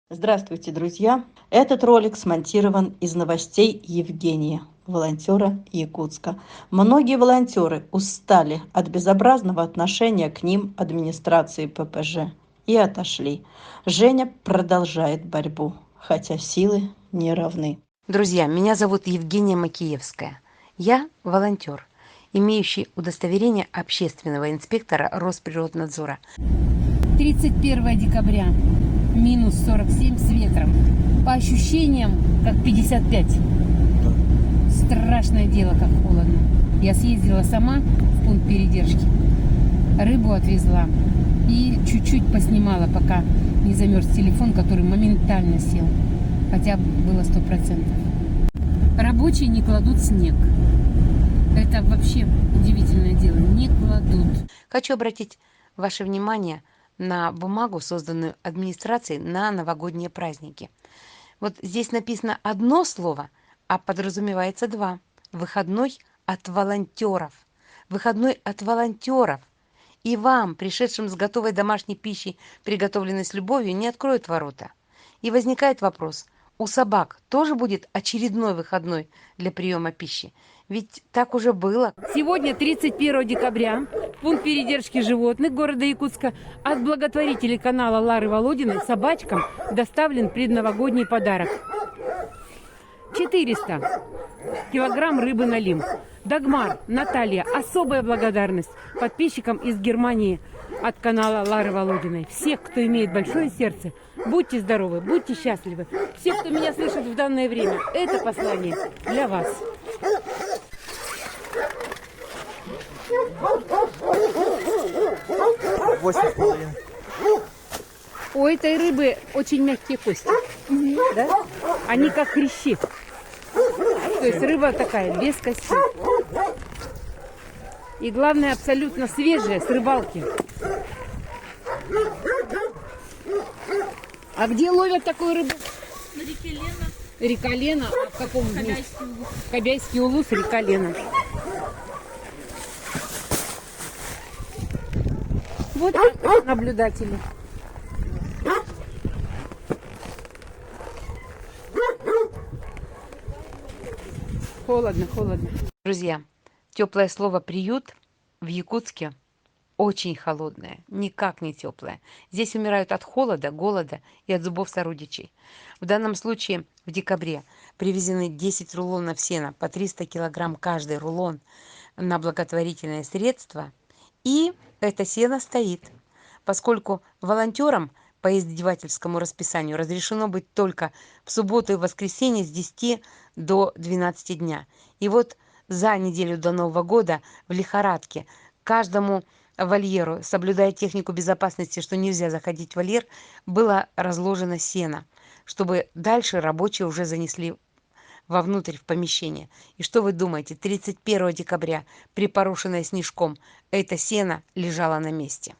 Здравствуйте, друзья! Этот ролик смонтирован из новостей Евгения, волонтера Якутска. Многие волонтеры устали от безобразного отношения к ним администрации ППЖ и отошли. Женя продолжает борьбу, хотя силы не равны. Друзья, меня зовут Евгения Макеевская. Я волонтер, имеющий удостоверение общественного инспектора Росприроднадзора. 31 декабря, минус 47 с ветром. По ощущениям, как 55. Страшное дело, как холодно. Я съездила сама в пункт передержки, рыбу отвезла и чуть-чуть поснимала, пока не замерз телефон, который моментально сел. Хотя было 100%. Рабочие не кладут снег. Это вообще удивительное дело. Не кладут. Хочу обратить ваше внимание на бумагу, созданную администрацией на новогодние праздники. Вот здесь написано одно слово, а подразумевается два. Выходной от волонтеров. Выходной от волонтеров. И вам, пришедшим с готовой домашней пищей, приготовленной с любовью, не откроют ворота. И возникает вопрос, у собак тоже будет очередной выходной для приема пищи? Ведь так уже было. Сегодня, 31 декабря, пункт передержки животных города Якутска от благотворителей канала Лары Володиной собачкам доставлен предновогодний подарок. 400 килограмм рыбы налим. Дагмар, Наталья, особая благодарность подписчикам из Германии от канала Лары Володиной. Всех, кто имеет большое сердце, будьте здоровы, будьте счастливы. Все, кто меня слышит в данное время, это послание для вас. У этой рыбы очень мягкие кости. Да? Они как хрящи. То есть рыба такая, без костей. И главное, абсолютно свежая, с рыбалки. А где ловят такую рыбу? На реке Лена. Река Лена. А в каком месте? Хабяйский улус. Хабяйский улус, река Лена. Вот наблюдатели. Холодно, холодно. Друзья, теплое слово «приют» в Якутске очень холодное, никак не теплое. Здесь умирают от холода, голода и от зубов сородичей. В данном случае в декабре привезены 10 рулонов сена по 300 килограмм каждый рулон на благотворительные средства. И это сено стоит, поскольку волонтерам по издевательскому расписанию разрешено быть только в субботу и воскресенье с 10 до 12 дня. И вот за неделю до Нового года в лихорадке каждому вольеру, соблюдая технику безопасности, что нельзя заходить в вольер, было разложено сено, чтобы дальше рабочие уже занесли вовнутрь в помещение. И что вы думаете, 31 декабря, припорошенное снежком, это сено лежало на месте.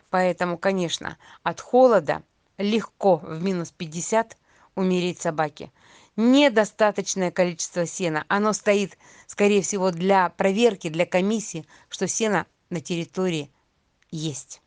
Поэтому, конечно, от холода легко в минус 50 умереть собаке. Недостаточное количество сена. Оно стоит, скорее всего, для проверки, для комиссии, что сено на территории есть.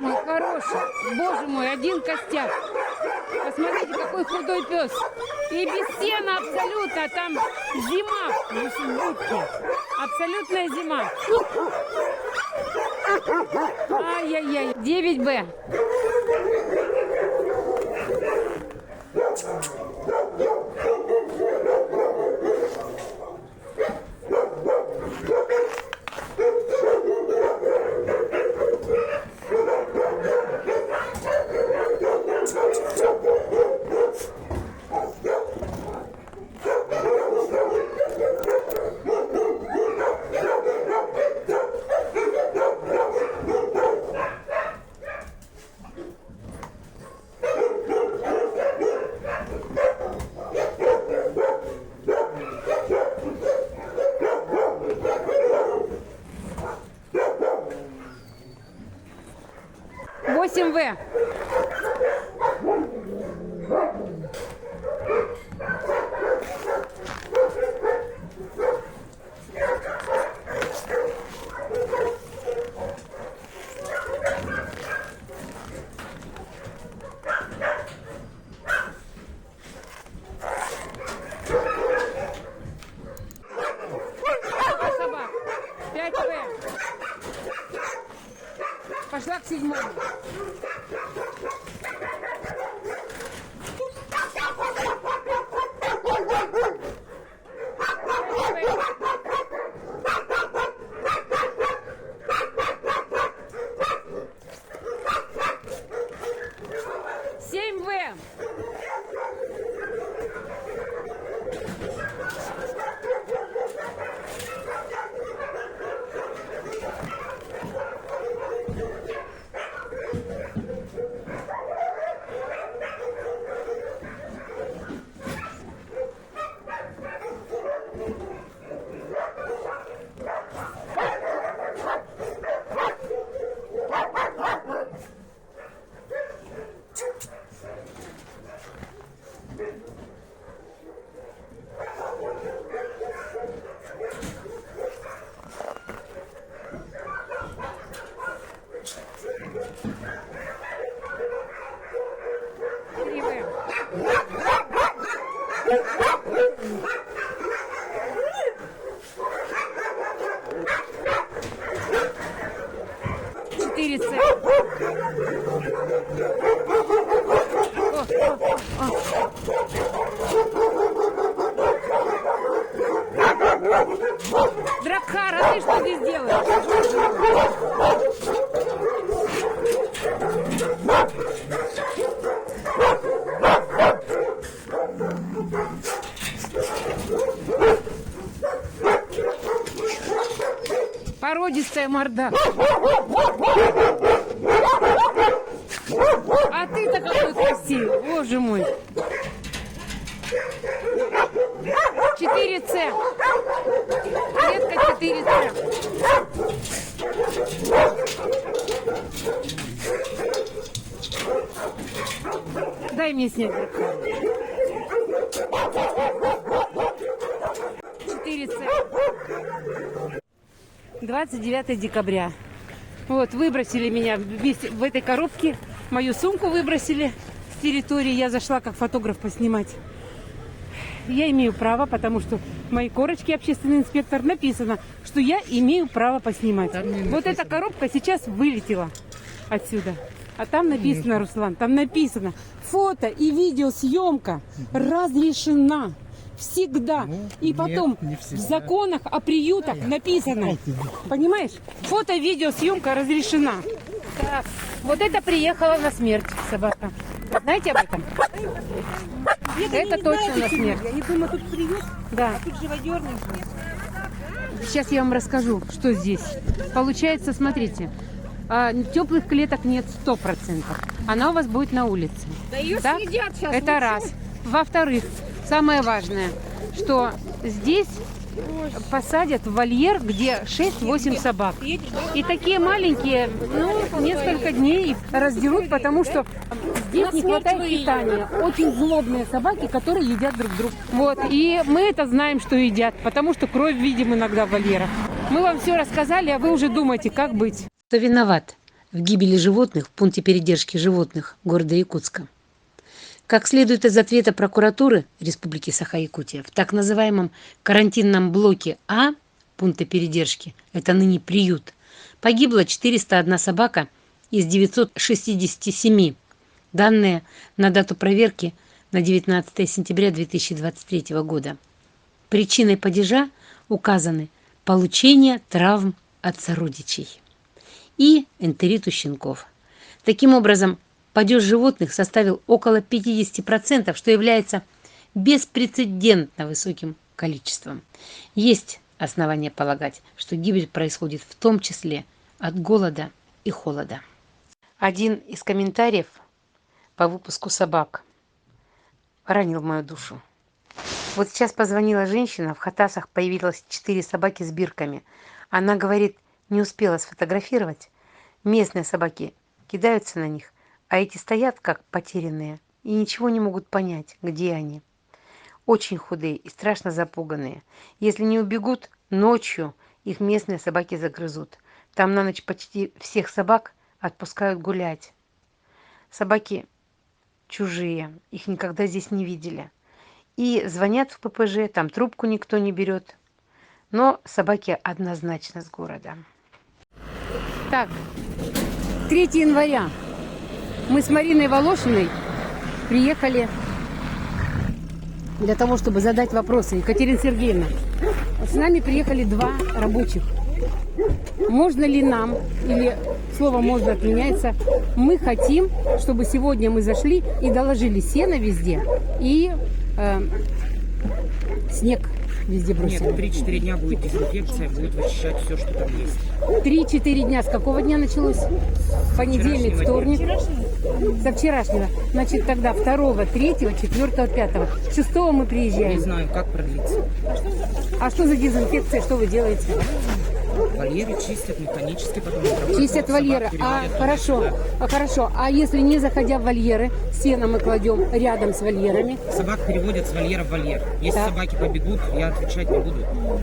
Мой хороший, боже мой, один костяк. Посмотрите, какой худой пес. И без сена абсолютно, там зима в будке. Абсолютная зима. Ай-яй-яй, 9Б. 8В. Собак. 5В. Пошла к 7-му. Дракхар, а ты что здесь делаешь? Породистая морда. А ты-то какой красивый, боже мой. 4С. Клетка 4С. Дай мне снять дракхар. 4С. 29 декабря. Вот, выбросили меня вместе в этой коробке. Мою сумку выбросили с территории. Я зашла как фотограф поснимать. Я имею право, потому что в моей корочке общественный инспектор написано, что я имею право поснимать. Вот эта коробка сейчас вылетела отсюда. А там написано, Руслан, там написано, фото и видеосъемка разрешена. Всегда. И потом в законах о приютах написано, понимаешь, фото, видеосъемка разрешена. Так, вот это приехала на смерть собака. Знаете об этом? Это точно на смерть. Я не думаю, тут приют, Да. тут живодерный. Сейчас я вам расскажу, что здесь. Получается, смотрите, теплых клеток нет 100%. Она у вас будет на улице. Да ее Так? съедят сейчас. Это раз. Во-вторых, самое важное, что здесь посадят в вольер, где 6-8 собак. И такие маленькие, несколько дней раздерут, потому что здесь не хватает питания. Очень злобные собаки, которые едят друг друга. Вот. И мы это знаем, что едят, потому что кровь видим иногда в вольерах. Мы вам все рассказали, а вы уже думаете, как быть. Кто виноват в гибели животных в пункте передержки животных города Якутска? Как следует из ответа прокуратуры Республики Саха-Якутия, в так называемом карантинном блоке А пункта передержки, это ныне приют, погибла 401 собака из 967. Данные на дату проверки на 19 сентября 2023 года. Причиной падежа указаны получение травм от сородичей и энтерит у щенков. Таким образом, падеж животных составил около 50%, что является беспрецедентно высоким количеством. Есть основания полагать, что гибель происходит в том числе от голода и холода. Один из комментариев по выпуску собак ранил мою душу. Вот сейчас позвонила женщина, в Хатасах появилось 4 собаки с бирками. Она говорит, не успела сфотографировать. Местные собаки кидаются на них, а эти стоят как потерянные и ничего не могут понять, где они. Очень худые и страшно запуганные. Если не убегут, ночью их местные собаки загрызут. Там на ночь почти всех собак отпускают гулять. Собаки чужие, их никогда здесь не видели. И звонят в ППЖ, там трубку никто не берет. Но собаки однозначно с города. Так, 3 января мы с Мариной Волошиной приехали для того, чтобы задать вопросы. Екатерина Сергеевна, с нами приехали 2 рабочих. Можно ли нам, или слово «можно» отменяется, мы хотим, чтобы сегодня мы зашли и доложили сено везде и снег везде бросили. Нет, 3-4 дня будет дезинфекция, будет вычищать все, что там есть. 3-4 дня. С какого дня началось? Понедельник, вторник. Со вчерашнего. Значит, тогда 2, 3, 4, 5. 6 мы Не приезжаем. знаю, как продлится. А что за дезинфекция? Что вы делаете? Вольеры чистят механически, потом... Чистят вольеры. Хорошо. А если не заходя в вольеры, сено мы кладем рядом с вольерами? Собак переводят с вольера в вольер. Если Так. собаки побегут, я отвечать не буду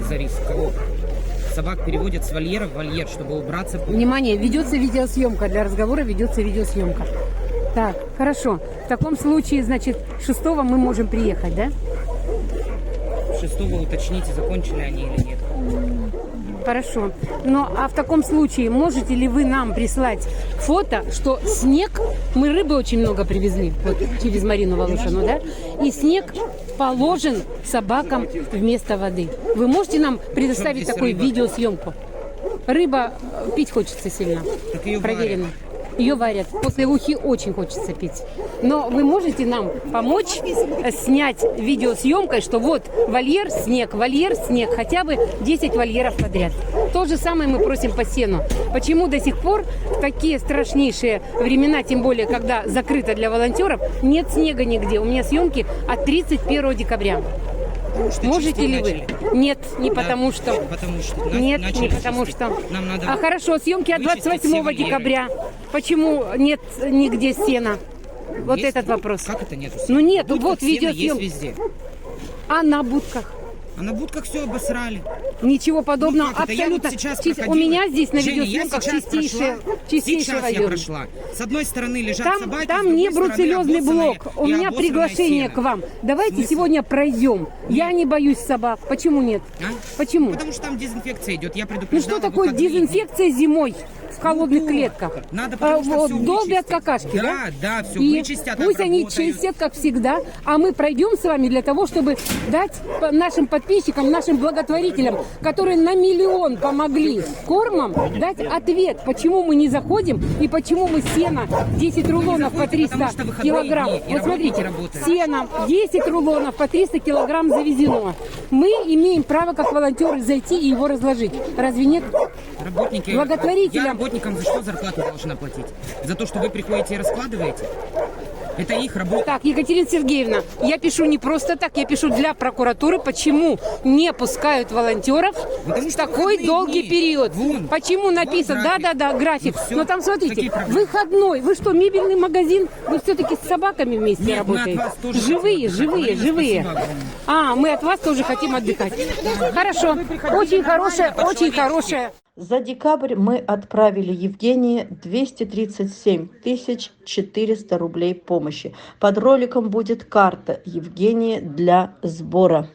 за риск. Кого? Собак переводят с вольера в вольер, чтобы убраться. Внимание, ведется видеосъемка. Для разговора ведется видеосъемка. Так, хорошо. В таком случае, значит, 6 мы можем приехать, да? 6 уточните, закончили они или нет. Хорошо. Ну, а в таком случае, можете ли вы нам прислать фото, что снег, мы рыбы очень много привезли, вот через Марину Волошину, да? И снег положен собакам вместо воды. Вы можете нам предоставить здесь такую рыба? видеосъемку? Рыба пить хочется сильно. Так ее Проверено. Ее варят. После ухи очень хочется пить. Но вы можете нам помочь снять видеосъемкой, что вот вольер, снег, хотя бы 10 вольеров подряд. То же самое мы просим по сену. Почему до сих пор в такие страшнейшие времена, тем более, когда закрыто для волонтеров, нет снега нигде? У меня съемки от 31 декабря. Что Можете ли вы? начали. Нет, не Да, потому что. Потому что. Нет, начали не потому чистить. что. Нам надо А хорошо, съемки от вычистить 28 все вольеры. декабря. Почему нет нигде сена? Вот Есть? этот вопрос. Как это нету? Ну нет, Будка вот сена видеосъемка. есть везде. А на будках? А на будках все обосрали. Ничего подобного. Ну как это? Я Абсолютно. вот сейчас У проходила. меня здесь на Женя, я видеосъемках сейчас чистейший Сейчас я район. прошла. С одной стороны лежат собаки, Там с другой не стороны бруцеллезный обоссанное блок. У и меня обосранное приглашение сено. к вам. Давайте Смысл? сегодня пройдем. Я не боюсь собак. Почему нет? А? Почему? Потому что там дезинфекция идет. Я Ну предупреждала. что такое выходные дни. дезинфекция зимой в холодных клетках? Надо, потому что всё Долбят вычистить. какашки, да? Да, все И вычистят, пусть они обработают. чистят, как всегда, а мы пройдем с вами для того, чтобы дать нашим подписчикам, нашим благотворителям, которые на миллион помогли кормом, дать ответ, почему мы не заходим и почему мы сено 10 рулонов по 300 потому что выходные килограмм. дни, и Вот смотрите, работники работают. сено 10 рулонов по 300 килограмм завезено. Мы имеем право, как волонтеры, зайти и его разложить. Разве нет? Работники, Благотворителям. Я работникам за что зарплату должна платить? За то, что вы приходите и раскладываете? Это их работа. Так, Екатерина Сергеевна, я пишу не просто так, я пишу для прокуратуры, почему не пускают волонтеров Потому в что такой выходные долгий дни. период. Вон, Почему написано? график. Да, график. Ну всё, Но там, смотрите, какие проблемы? выходной. Вы что, мебельный магазин? Вы все-таки с собаками вместе Нет, мы от работаете? вас тоже Живые, хотим отдыхать. Марина, живые. спасибо огромное. А, мы от вас тоже хотим отдыхать. Хорошо. Очень хорошая, очень хорошая. За декабрь мы отправили Евгении 237 400 рублей помощи. Под роликом будет карта Евгении для сбора.